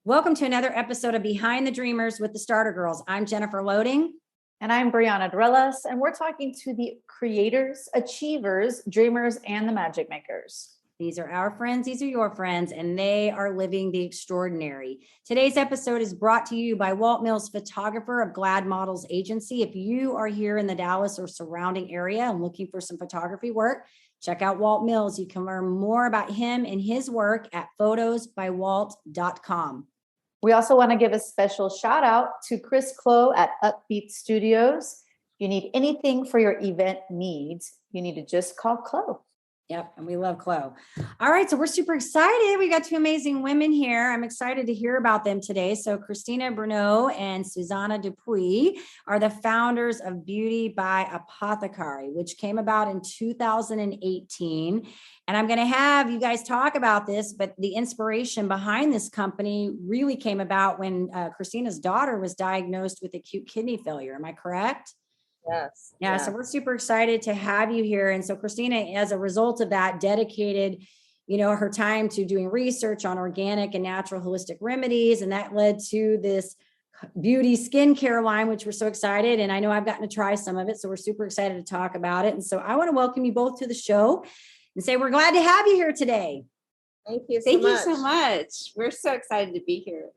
Welcome to another episode of Behind the Dreamers with the Starter Girls. I'm Jennifer Loading. And I'm Brianna Drillas, and we're talking to the creators, achievers, dreamers, and the magic makers. These are our friends, these are your friends, and they are living the extraordinary. Today's episode is brought to you by Walt Mills, photographer of Glad Models Agency. If you are here in the Dallas or surrounding area and looking for some photography work, check out Walt Mills. You can learn more about him and his work at photosbywalt.com. We also want to give a special shout out to Chris Clow at Upbeat Studios. If you need anything for your event needs, you need to just call Clow. Yep. And we love Chloe. All right. So we're super excited. We got two amazing women here. I'm excited to hear about them today. So Cristina Bruneau and Suzanna Dupuy are the founders of Beauty by Apothecary, which came about in 2018. And I'm going to have you guys talk about this, but the inspiration behind this company really came about when Christina's daughter was diagnosed with acute kidney failure. Am I correct? Yes. Yeah. So we're super excited to have you here. And so Cristina, as a result of that, dedicated, her time to doing research on organic and natural holistic remedies. And that led to this beauty skincare line, which we're so excited. And I know I've gotten to try some of it. So we're super excited to talk about it. And so I want to welcome you both to the show and say, we're glad to have you here today. Thank you so much. We're so excited to be here.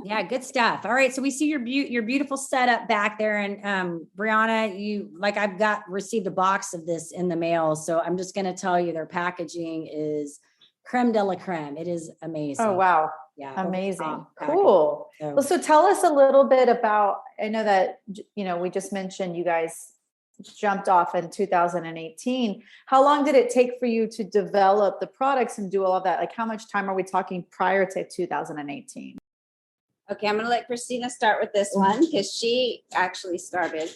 Yeah, good stuff. All right. So we see your beautiful setup back there. And Brianna, I've received a box of this in the mail. So I'm just going to tell you their packaging is creme de la creme. It is amazing. Oh, wow. Yeah. Amazing. Cool. So tell us a little bit about, I know that, we just mentioned you guys jumped off in 2018. How long did it take for you to develop the products and do all of that? Like how much time are we talking prior to 2018? Okay, I'm going to let Cristina start with this one because she actually started.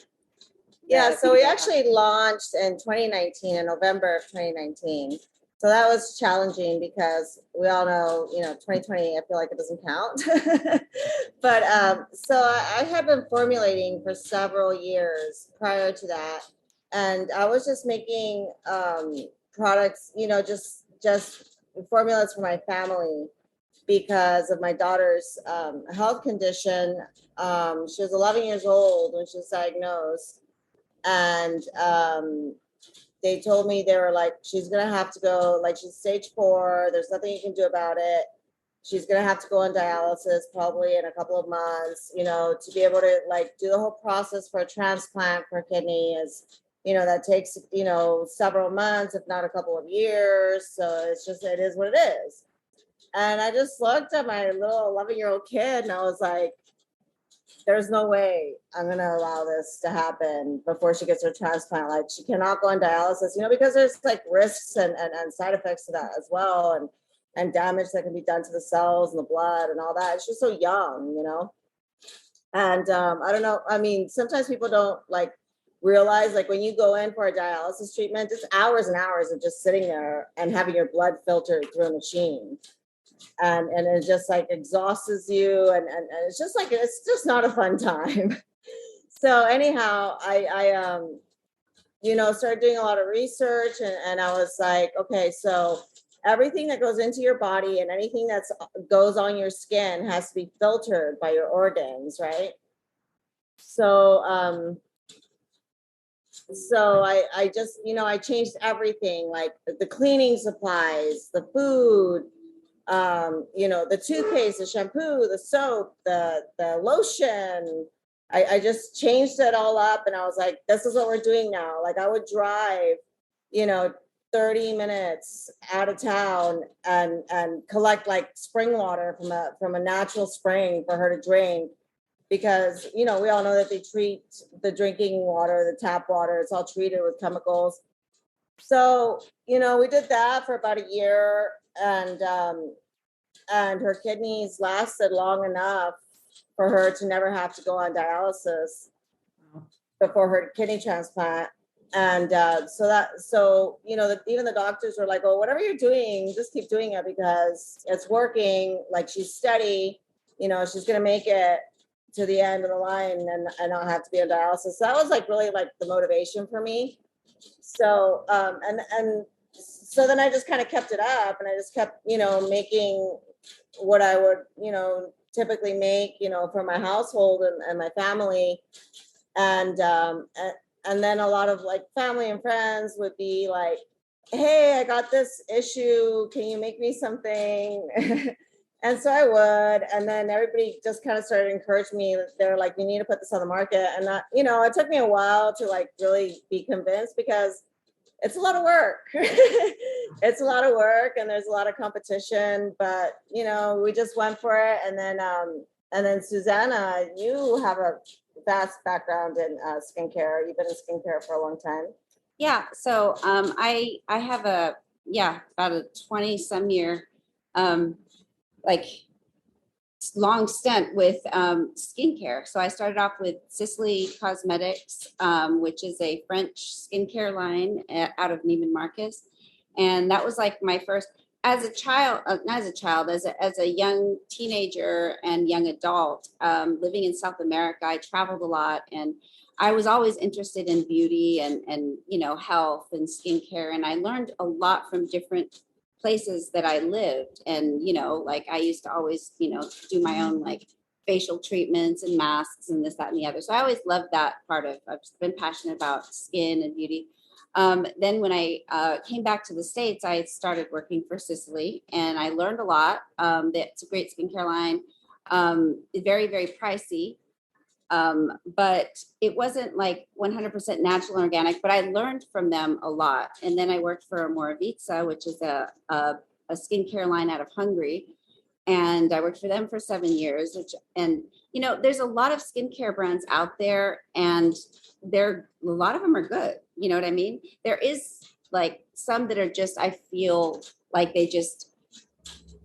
Yeah, so we actually launched in 2019, in November of 2019. So that was challenging because we all know, 2020, I feel like it doesn't count. But so I had been formulating for several years prior to that. And I was just making products, just formulas for my family, because of my daughter's health condition. She was 11 years old when she was diagnosed. And they told me, they were like, she's going to have to go, she's stage 4. There's nothing you can do about it. She's going to have to go on dialysis probably in a couple of months, to be able to do the whole process for a transplant for a kidney is, that takes, several months, if not a couple of years. So it is what it is. And I just looked at my little 11-year-old kid and I was like, there's no way I'm going to allow this to happen before she gets her transplant. She cannot go on dialysis, because there's risks and side effects to that as well. And damage that can be done to the cells and the blood and all that. She's so young, And I don't know. I mean, sometimes people don't realize when you go in for a dialysis treatment, it's hours and hours of just sitting there and having your blood filtered through a machine. And it just exhausts you and it's just not a fun time. So anyhow, I started doing a lot of research and I was like, okay, so everything that goes into your body and anything that goes on your skin has to be filtered by your organs, right? So I just, I changed everything, the cleaning supplies, the food, the toothpaste, the shampoo, the soap, the lotion. I just changed it all up and I was like, this is what we're doing now. I would drive, 30 minutes out of town and collect spring water from a natural spring for her to drink. Because, we all know that they treat the drinking water, the tap water, it's all treated with chemicals. So, we did that for about a year and her kidneys lasted long enough for her to never have to go on dialysis before her kidney transplant. And even the doctors were like, well, whatever you're doing, just keep doing it because it's working. She's steady, she's going to make it to the end of the line and not have to be on dialysis. So that was really the motivation for me. So, and so then I just kind of kept it up and I just kept, making what I would, typically make, for my household and my family. And then a lot of like family and friends would be like, hey, I got this issue. Can you make me something? And so I would. And then everybody just kind of started encouraging me. They're like, you need to put this on the market. And that, it took me a while to like really be convinced because it's a lot of work. It's a lot of work and there's a lot of competition, but we just went for it. And then Suzanna, you have a vast background in skincare. You've been in skincare for a long time. Yeah. So I have about a 20 some year like long stint with skincare. So I started off with Sicily Cosmetics, which is a French skincare line out of Neiman Marcus. And that was like my first, as a child, not as a child, as a young teenager and young adult, living in South America, I traveled a lot and I was always interested in beauty and health and skincare. And I learned a lot from different places that I lived. And, like I used to always, do my own like facial treatments and masks and this, that, and the other. So I always loved that part of, I've been passionate about skin and beauty. Then when I came back to the States, I started working for Sicily and I learned a lot. It's a great skincare line. Very, very pricey. But it wasn't like 100% natural and organic, but I learned from them a lot. And then I worked for Moravitsa, which is a skincare line out of Hungary. And I worked for them for 7 years, there's a lot of skincare brands out there and a lot of them are good. You know what I mean? There is like some that are just, I feel like they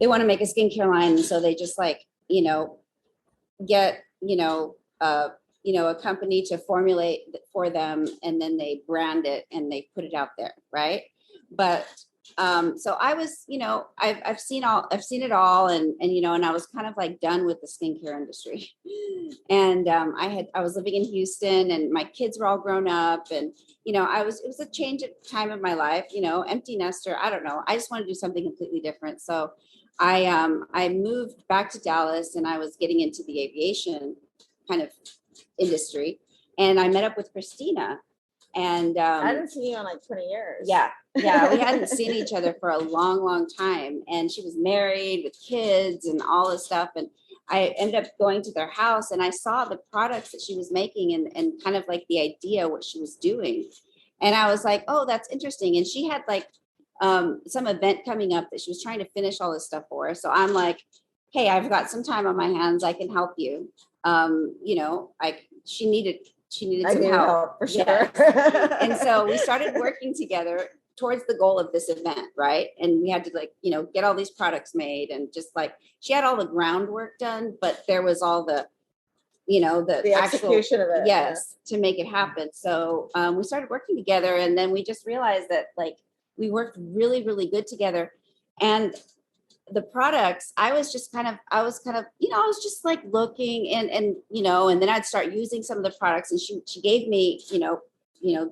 want to make a skincare line. And so they just like, get, a company to formulate for them and then they brand it and they put it out there. Right. But, so I was, I've seen it all and I was kind of like done with the skincare industry. And, I was living in Houston and my kids were all grown up and, it was a change of time of my life, empty nester. I don't know. I just wanted to do something completely different. So I moved back to Dallas and I was getting into the aviation kind of industry. And I met up with Cristina and I hadn't seen you in like 20 years. Yeah. We hadn't seen each other for a long, long time. And she was married with kids and all this stuff. And I ended up going to their house and I saw the products that she was making and kind of like the idea what she was doing. And I was like, oh, that's interesting. And she had like some event coming up that she was trying to finish all this stuff for. So I'm like, hey, I've got some time on my hands. I can help you. She needed some help for sure. Yes. And so we started working together towards the goal of this event. Right. And we had to like, get all these products made and just like, she had all the groundwork done, but there was all the execution of it. Yes. Yeah. To make it happen. So we started working together and then we just realized that like, we worked really, really good together. And the products, I was kind of, I was just like looking and then I'd start using some of the products and she gave me,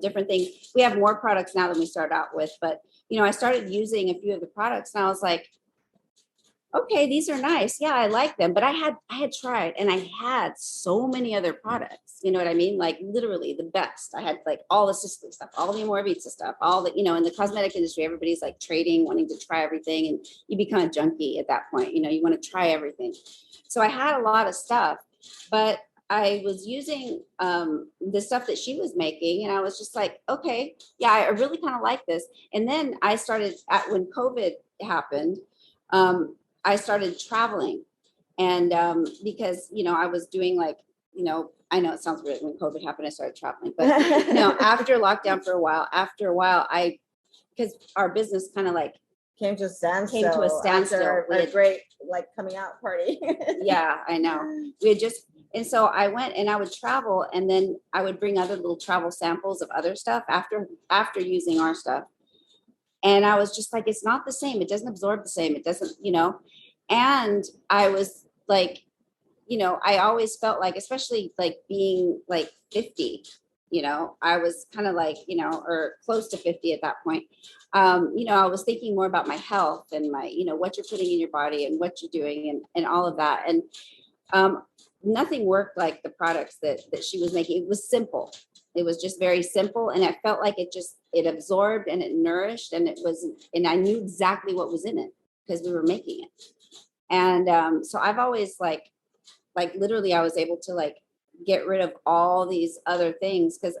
different things. We have more products now than we started out with, but, I started using a few of the products and I was like, okay, these are nice. Yeah, I like them. But I had tried and I had so many other products, you know what I mean? Like literally the best. I had like all the Sicily stuff, all the Moravitsa stuff, all the, in the cosmetic industry, everybody's like trading, wanting to try everything. And you become a junkie at that point, you want to try everything. So I had a lot of stuff, but I was using the stuff that she was making and I was just like, okay, yeah, I really kind of like this. And then I started when COVID happened, I started traveling and because, I was doing like, I know it sounds weird when COVID happened, I started traveling, but after lockdown for a while, because our business kind of like came to a standstill. A great like coming out party. Yeah, I know. And so I went and I would travel and then I would bring other little travel samples of other stuff after using our stuff. And I was just like, it's not the same. It doesn't absorb the same. It doesn't, and I was like, I always felt like, especially like being like 50, I was kind of like, or close to 50 at that point. I was thinking more about my health and my, what you're putting in your body and what you're doing and all of that. And nothing worked like the products that she was making. It was simple. It was just very simple. And I felt like it absorbed and it nourished, and and I knew exactly what was in it because we were making it. And so I've always like literally I was able to like get rid of all these other things because,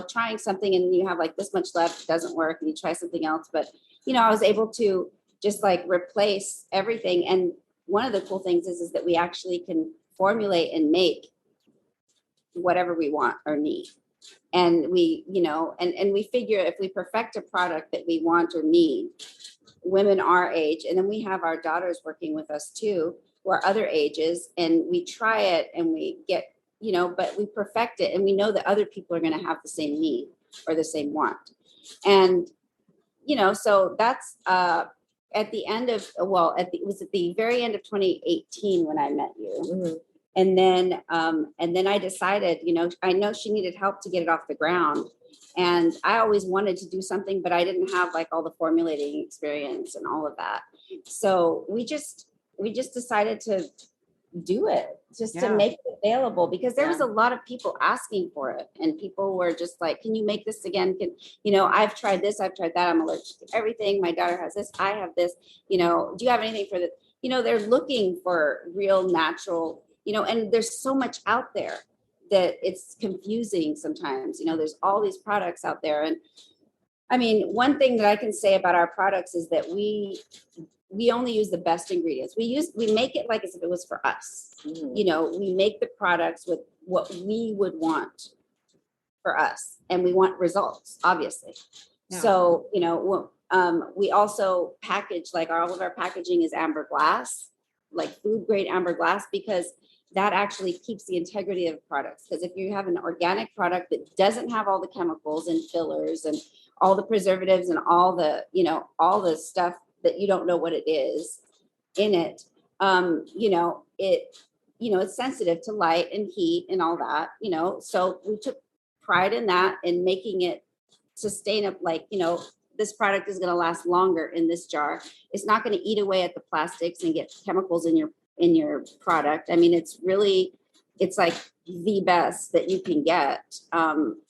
trying something and you have like this much left, doesn't work, and you try something else. But, I was able to just like replace everything. And one of the cool things is that we actually can formulate and make whatever we want or need. And we, and we figure if we perfect a product that we want or need, women our age, and then we have our daughters working with us too, who are other ages, and we try it and we get, but we perfect it, and we know that other people are going to have the same need or the same want. And, so that's at the end of, it was at the very end of 2018 when I met you. Mhm. And then I decided, I know she needed help to get it off the ground. And I always wanted to do something, but I didn't have like all the formulating experience and all of that. So we just decided to do it, just to make it available, because there was a lot of people asking for it, and people were just like, can you make this again? I've tried this, I've tried that, I'm allergic to everything. My daughter has this, I have this, do you have anything for that? They're looking for real natural, and there's so much out there that it's confusing sometimes. There's all these products out there. And I mean, one thing that I can say about our products is that we only use the best ingredients. We make it like as if it was for us. Mhm. We make the products with what we would want for us, and we want results, obviously. Yeah. So, we also package, like all of our packaging is amber glass, like food grade amber glass, because that actually keeps the integrity of products. Because if you have an organic product that doesn't have all the chemicals and fillers and all the preservatives and all the, all the stuff that you don't know what it is in it, it's sensitive to light and heat and all that, so we took pride in that and making it sustainable. Like, this product is going to last longer in this jar. It's not going to eat away at the plastics and get chemicals in your product. I mean, it's like the best that you can get,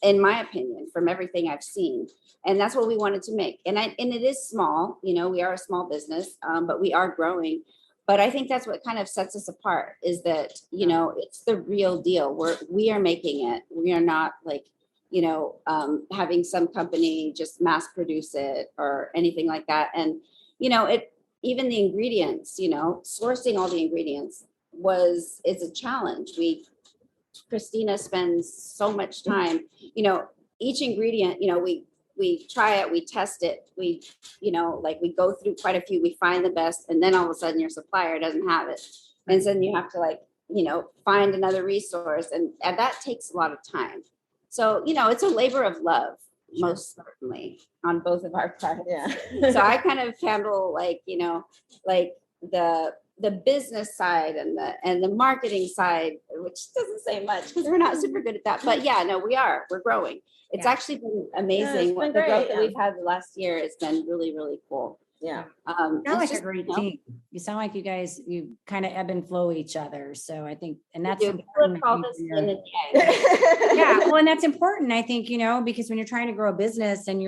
in my opinion, from everything I've seen. And that's what we wanted to make. And it is small, we are a small business, but we are growing. But I think that's what kind of sets us apart, is that, it's the real deal. We are making it. We are not like, having some company just mass produce it or anything like that. And, even the ingredients, sourcing all the ingredients is a challenge. Christina spends so much time, each ingredient, we try it, we test it, we go through quite a few, we find the best, and then all of a sudden your supplier doesn't have it. And then you have to find another resource, and that takes a lot of time. So, it's a labor of love, most certainly, on both of our products. Yeah. So I kind of handle the business side and the marketing side, which doesn't say much because we're not super good at that. But yeah, no, we're growing. It's actually been amazing. been The growth great, that we've had the last year has been really, really cool. Yeah. Sound It's like just, a great you know, team. You sound like you kind of ebb and flow each other. So I think, and that's we important. I call think, this for your- yin and yang. yeah, well, and that's important, I think, because when you're trying to grow a business and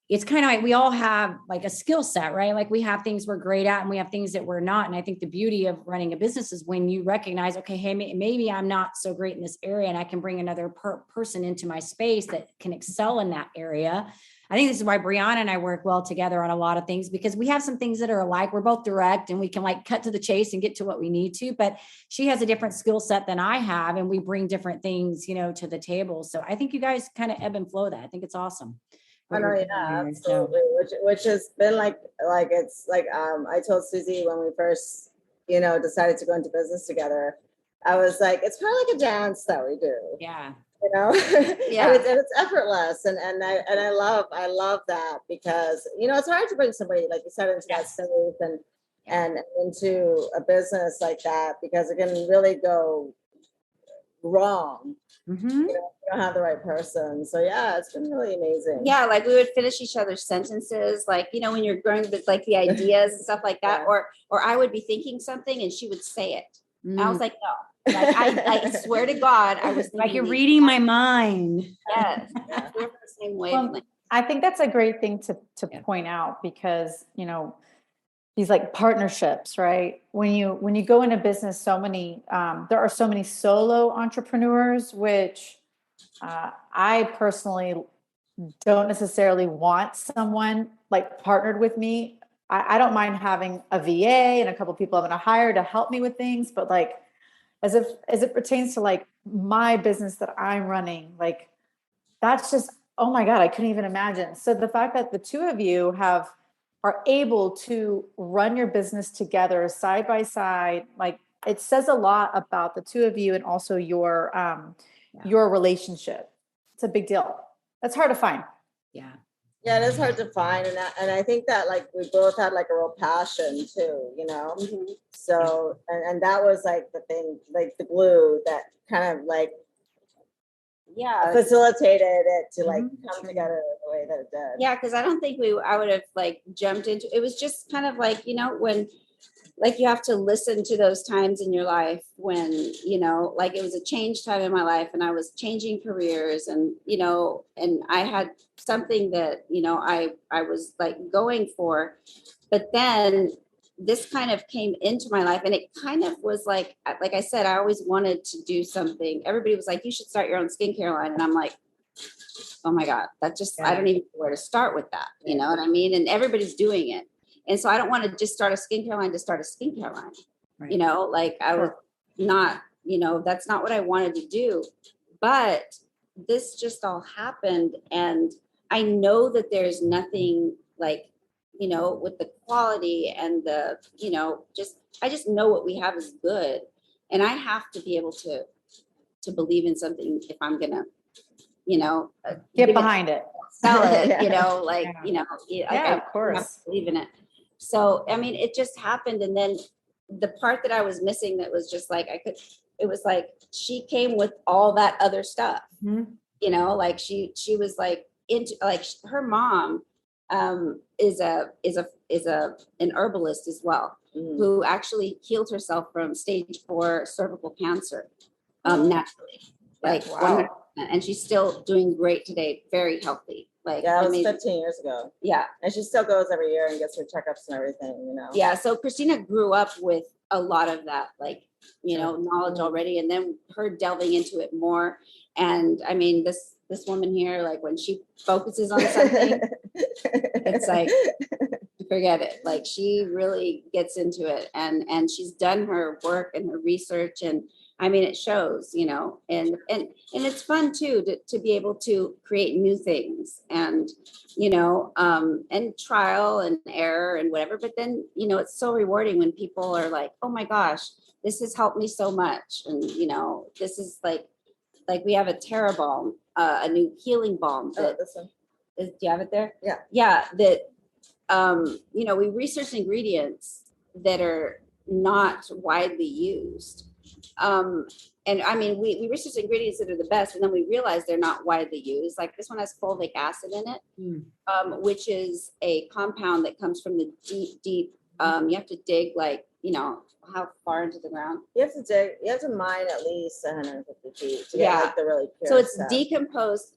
it's kind of like we all have like a skill set, right? Like we have things we're great at and we have things that we're not. And I think the beauty of running a business is when you recognize, okay, hey, maybe I'm not so great in this area and I can bring another person into my space that can excel in that area. I think this is why Brianna and I work well together on a lot of things, because we have some things that are alike. We're both direct and we can cut to the chase and get to what we need to, but she has a different skill set than I have. And we bring different things, to the table. So I think you guys kind of ebb and flow that. I think it's awesome. I know, yeah, absolutely. Which has been it's like I told Susie when we first, decided to go into business together, I was like, it's kind of like a dance that we do. Yeah. Yeah. And it's effortless. And I love that because, it's hard to bring somebody, like you said, into that space and into a business like that, because it can really go wrong. Mm-hmm. You don't have the right person. So yeah, it's been really amazing. Yeah, we would finish each other's sentences, when you're going with the ideas and stuff like that, Yeah. or I would be thinking something and she would say it. And I was like, no, like I swear to God, I was Like you're thinking, reading my mind. yes, we're the same wavelength. I think that's a great thing to Yeah. point out because, these like partnerships, right? When you go into business, there are so many solo entrepreneurs, which I personally don't necessarily want someone like partnered with me. I don't mind having a VA and a couple of people I'm going to hire to help me with things, but like as it pertains to like my business that I'm running, like that's just, oh my God, I couldn't even imagine. So the fact that the two of you are able to run your business together side by side, like it says a lot about the two of you and also your relationship. It's a big deal. That's hard to find. Yeah. Yeah, it is hard to find, and I think that like we both had like a real passion too, Mhm. So and that was like the thing, like the glue that kind of like Yeah. facilitated it to like Mhm. come together the way that it did. Yeah, because I don't think I would have like jumped into it. Was just kind of like, when like you have to listen to those times in your life when, like it was a change time in my life and I was changing careers and, and I had something that, I was like going for, but then this kind of came into my life and it kind of was like I said, I always wanted to do something. Everybody was like, you should start your own skincare line. And I'm like, oh my God, that just, I don't even know where to start with that. You know what I mean? And everybody's doing it. And so I don't want to just start a skincare line to start a skincare line. Right. Like I was not, that's not what I wanted to do. But this just all happened. And I know that there's nothing like, with the quality and the, I just know what we have is good. And I have to be able to believe in something if I'm going to, Get behind it. Sell it, Of course. Believe in it. So, I mean, it just happened. And then the part that I was missing that was just like, it was like, she came with all that other stuff, like she was like into, like her mom is an herbalist as well, who actually healed herself from stage 4 cervical cancer naturally. Like, wow. And she's still doing great today, very healthy. Like, yeah, that was 15 years ago. Yeah. And she still goes every year and gets her checkups and everything, Yeah. So Christina grew up with a lot of that, like, knowledge already. And then her delving into it more. And I mean, this woman here, like when she focuses on something, it's like, forget it. Like she really gets into it and she's done her work and her research and I mean, it shows, and it's fun too, to be able to create new things and, and trial and error and whatever. But then, it's so rewarding when people are like, oh my gosh, this has helped me so much. And, this is like we have a Terra balm, a new healing balm. This one. Do you have it there? Yeah. Yeah. That, we research ingredients that are not widely used. And I mean, we research ingredients that are the best, and then we realize they're not widely used. Like this one has fulvic acid in it, which is a compound that comes from the deep. You have to dig like, how far into the ground? You have to dig, you have to mine at least 150 feet to get like the really pure So it's stuff. Decomposed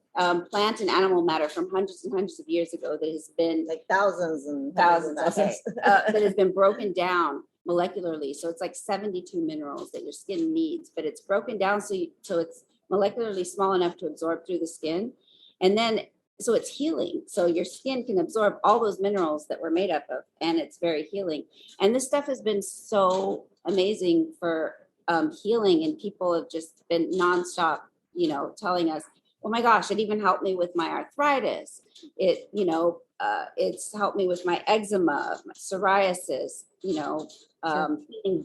plant and animal matter from hundreds and hundreds of years ago that has been like thousands okay, that has been broken down molecularly. So it's like 72 minerals that your skin needs, but it's broken down so it's molecularly small enough to absorb through the skin. And then, so it's healing. So your skin can absorb all those minerals that we're made up of, and it's very healing. And this stuff has been so amazing for healing, and people have just been nonstop, telling us, oh my gosh, it even helped me with my arthritis. It, it's helped me with my eczema, my psoriasis, healing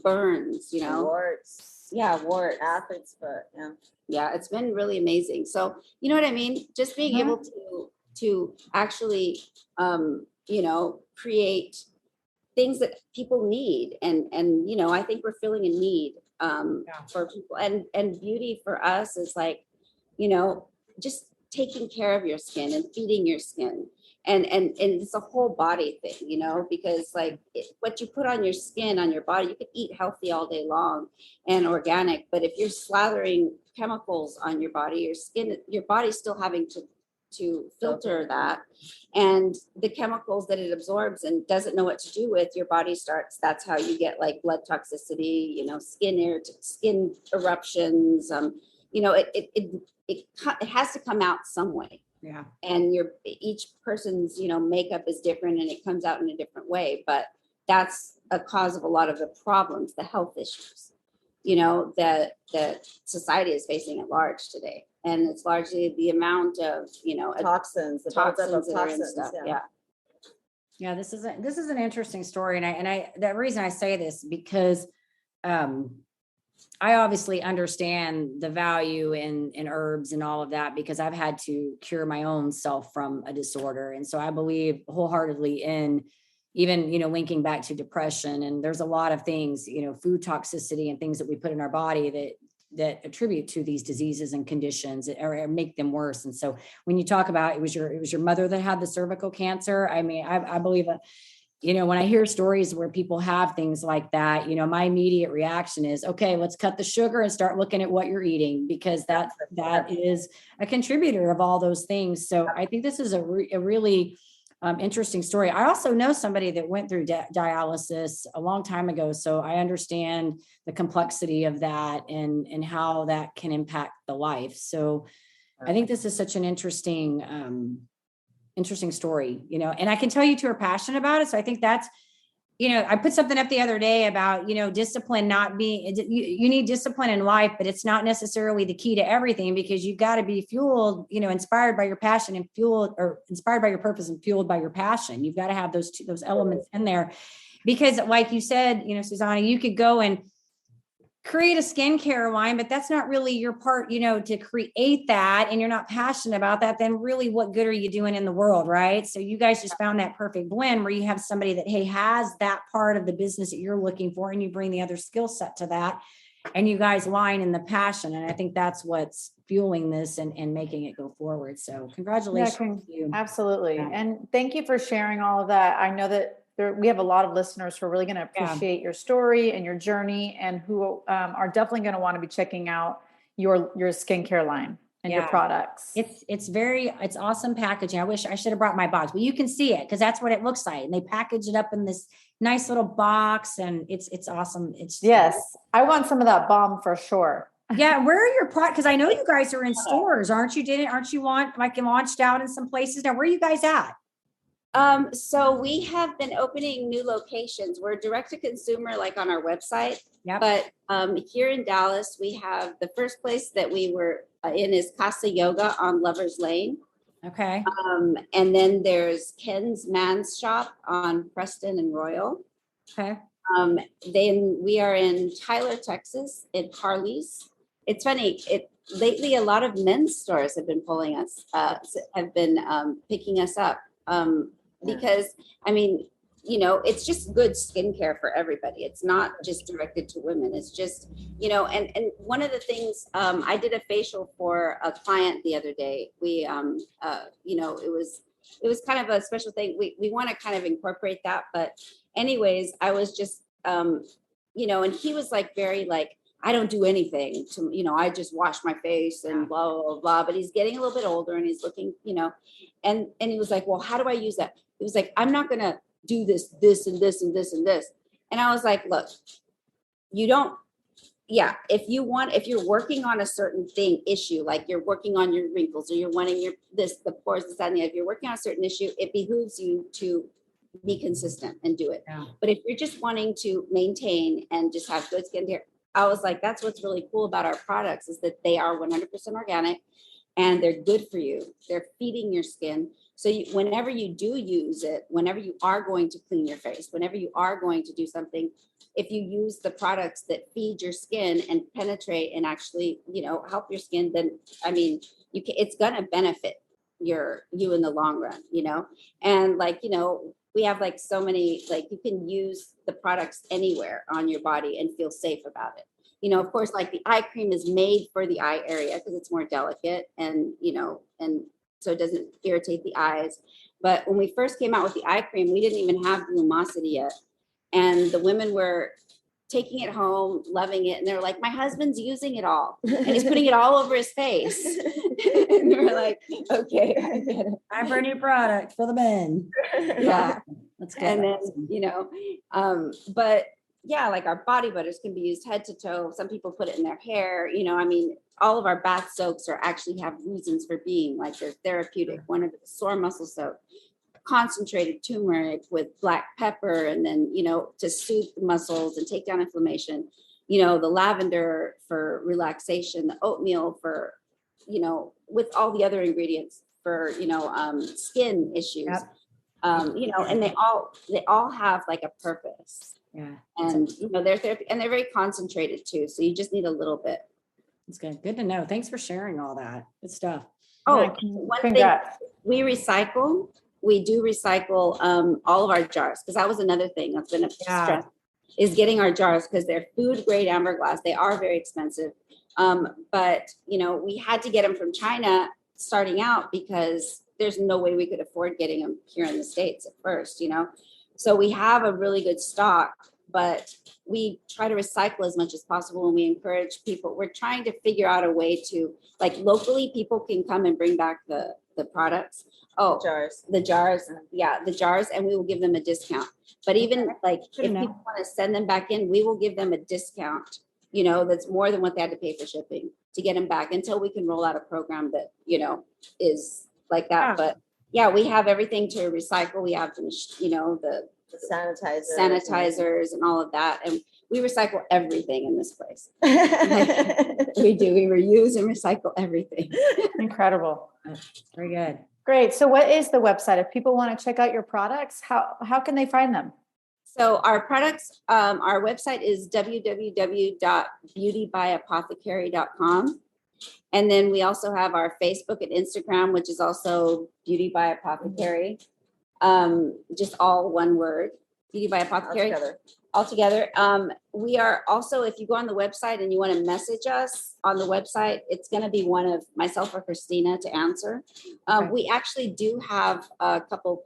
burns, warts. Yeah, warts. Athlete's foot. Yeah. Yeah, it's been really amazing. So, you know what I mean? Just being able to actually, create things that people need. And, I think we're filling a need for people. And beauty for us is like, just taking care of your skin and feeding your skin and it's a whole body thing, you know, because like what you put on your skin, on your body, you could eat healthy all day long and organic, but if you're slathering chemicals on your body, your skin, your body's still having to filter that, and the chemicals that it absorbs and doesn't know what to do with, your body starts, that's how you get like blood toxicity, you know, skin eruptions, you know, it has to come out some way. Yeah. And each person's, you know, makeup is different and it comes out in a different way, but that's a cause of a lot of the problems, the health issues, you know, that society is facing at large today. And it's largely the amount of, you know, Toxins, the toxins buildup of that are in toxins. stuff. Yeah. Yeah. Yeah, this is an interesting story. And I the reason I say this, because I obviously understand the value in herbs and all of that, because I've had to cure my own self from a disorder. And so I believe wholeheartedly in even, you know, linking back to depression. And there's a lot of things, you know, food toxicity and things that we put in our body that attribute to these diseases and conditions or make them worse. And so when you talk about it was your mother that had the cervical cancer, I mean, I believe that, you know, when I hear stories where people have things like that, you know, my immediate reaction is, okay, let's cut the sugar and start looking at what you're eating, because that is a contributor of all those things. So I think this is a really interesting story. I also know somebody that went through dialysis a long time ago. So I understand the complexity of that and how that can impact the life. So I think this is such an interesting story, you know, and I can tell you two are passionate about it. So I think that's, you know, I put something up the other day about, you know, discipline not being, you need discipline in life, but it's not necessarily the key to everything, because you've got to be fueled, you know, inspired by your passion and fueled, or inspired by your purpose and fueled by your passion. You've got to have those elements in there, because like you said, you know, Suzanna, you could go and create a skincare line, but that's not really your part, you know, to create that, and you're not passionate about that, then really what good are you doing in the world, right? So you guys just found that perfect blend where you have somebody that, hey, has that part of the business that you're looking for, and you bring the other skill set to that, and you guys line in the passion. And I think that's what's fueling this and making it go forward. So congratulations to you. Absolutely. Yeah. And thank you for sharing all of that. I know that we have a lot of listeners who are really going to appreciate your story and your journey, and who are definitely going to want to be checking out your skincare line and your products. It's awesome packaging. I wish I should have brought my box, but you can see it because that's what it looks like. And they package it up in this nice little box, and it's awesome. Yes, I want some of that bomb for sure. Yeah, where are your products? Because I know you guys are in stores, aren't you? Aren't you launched out in some places now? Where are you guys at? So we have been opening new locations. We're direct to consumer, like on our website. Yep. But here in Dallas, we have the first place that we were in is Casa Yoga on Lovers Lane. Okay. And then there's Ken's Man's Shop on Preston and Royal. Okay. Then we are in Tyler, Texas, in Harley's. It's funny. Lately, a lot of men's stores have been pulling us, picking us up. Because I mean, you know, it's just good skincare for everybody. It's not just directed to women. It's just, you know, and one of the things, I did a facial for a client the other day. We, you know, it was kind of a special thing. We want to kind of incorporate that, but anyways, I was just, you know, and he was like, very like, I don't do anything to, you know, I just wash my face and blah, blah, blah, blah. But he's getting a little bit older and he's looking, you know, and he was like, well, how do I use that? He was like, I'm not going to do this and this and this and this. And I was like, look, you don't, if you're working on a certain issue, like you're working on your wrinkles or you're wanting the pores, this, that, and the other, if you're working on a certain issue, it behooves you to be consistent and do it. Yeah. But if you're just wanting to maintain and just have good skincare, I was like, that's what's really cool about our products is that they are 100% organic and they're good for you. They're feeding your skin. So whenever you do use it, whenever you are going to clean your face, whenever you are going to do something, if you use the products that feed your skin and penetrate and actually, you know, help your skin, then, I mean, it's going to benefit you in the long run, you know? And like, you know, we have like so many, like you can use the products anywhere on your body and feel safe about it. You know, of course, like the eye cream is made for the eye area because it's more delicate and, you know, and so it doesn't irritate the eyes. But when we first came out with the eye cream, we didn't even have lumosity yet. And the women were taking it home, loving it. And they're like, my husband's using it all. And he's putting it all over his face. And we're like, okay, I get it. Time for a new product for the men. Yeah. That's good. And then, but yeah, like our body butters can be used head to toe. Some people put it in their hair, all of our bath soaks actually have reasons for being, like they're therapeutic. One of the sore muscle soap, concentrated turmeric with black pepper, and then, to soothe the muscles and take down inflammation, the lavender for relaxation, the oatmeal for, with all the other ingredients for, skin issues, Yep. And they all have like a purpose. Yeah. And, they're therapy, and they're very concentrated too. So you just need a little bit. It's good. Good to know. Thanks for sharing all that. Good stuff. Oh, one thing, we do recycle all of our jars, because that was another thing that's been a stress, is getting our jars, because they're food grade amber glass. They are very expensive. But, we had to get them from China starting out, because there's no way we could afford getting them here in the States at first, So we have a really good stock, but we try to recycle as much as possible, and we encourage people. We're trying to figure out a way to, like, locally, people can come and bring back the products. Oh, the jars. Yeah, the jars, and we will give them a discount. But even like if people want to send them back in, we will give them a discount, that's more than what they had to pay for shipping to get them back, until we can roll out a program that, is like that. But yeah, we have everything to recycle. We have the sanitizers and all of that. And we recycle everything in this place. We do. We reuse and recycle everything. Incredible. Very good. Great. So what is the website? If people want to check out your products, how can they find them? So our products, our website is www.beautybyapothecary.com. And then we also have our Facebook and Instagram, which is also Beauty by Apothecary. Just all one word, Beauty by Apothecary. All together. We are also, if you go on the website and you want to message us on the website, it's going to be one of myself or Cristina to answer. We actually do have a couple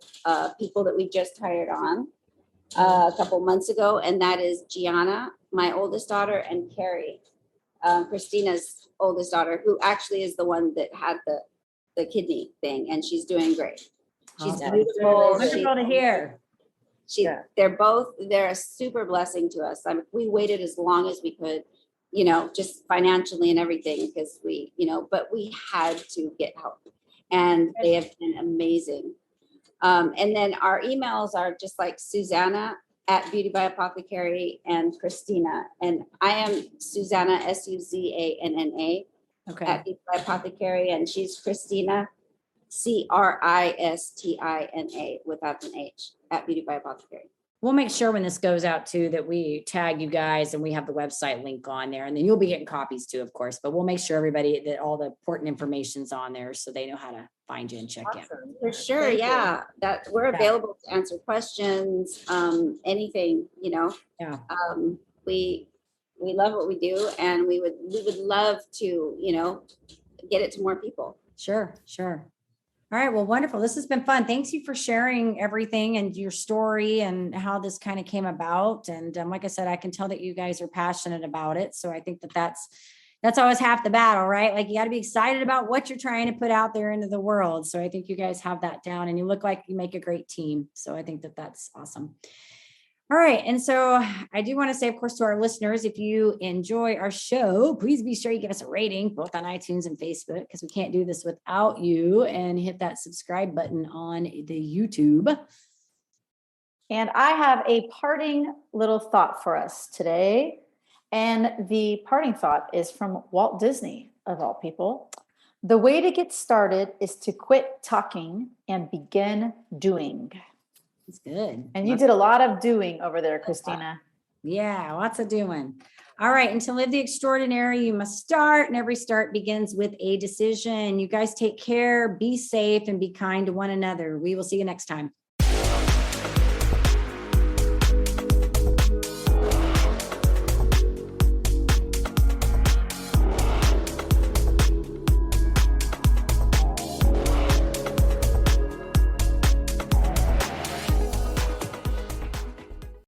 people that we just hired on a couple months ago, and that is Gianna, my oldest daughter, and Carrie, Christina's oldest daughter, who actually is the one that had the kidney thing, and she's doing great. She's beautiful. Wonderful to hear. They're a super blessing to us. We waited as long as we could, just financially and everything, because but we had to get help, and they have been amazing. And then our emails are just like Suzanna at Beauty by Apothecary and Cristina. And I am Suzanna, Suzanna, at Beauty by Apothecary, and she's Cristina, Cristina without an H, at Beauty by Apothecary. We'll make sure when this goes out too, that we tag you guys and we have the website link on there, and then you'll be getting copies too, of course, but we'll make sure everybody that all the important information's on there so they know how to find you and check in. For sure. Yeah. That we're available to answer questions, anything, we love what we do, and we would love to, get it to more people. Sure. All right. Well, wonderful. This has been fun. Thanks you for sharing everything and your story and how this kind of came about. And like I said, I can tell that you guys are passionate about it. So I think that's always half the battle, right? Like you got to be excited about what you're trying to put out there into the world. So I think you guys have that down, and you look like you make a great team. So I think that's awesome. All right. And so I do want to say, of course, to our listeners, if you enjoy our show, please be sure you give us a rating, both on iTunes and Facebook, because we can't do this without you, and hit that subscribe button on the YouTube. And I have a parting little thought for us today. And the parting thought is from Walt Disney, of all people. The way to get started is to quit talking and begin doing. It's good. And you did a lot of doing over there, Cristina. Yeah, lots of doing. All right. And to live the extraordinary, you must start, and every start begins with a decision. You guys take care, be safe, and be kind to one another. We will see you next time.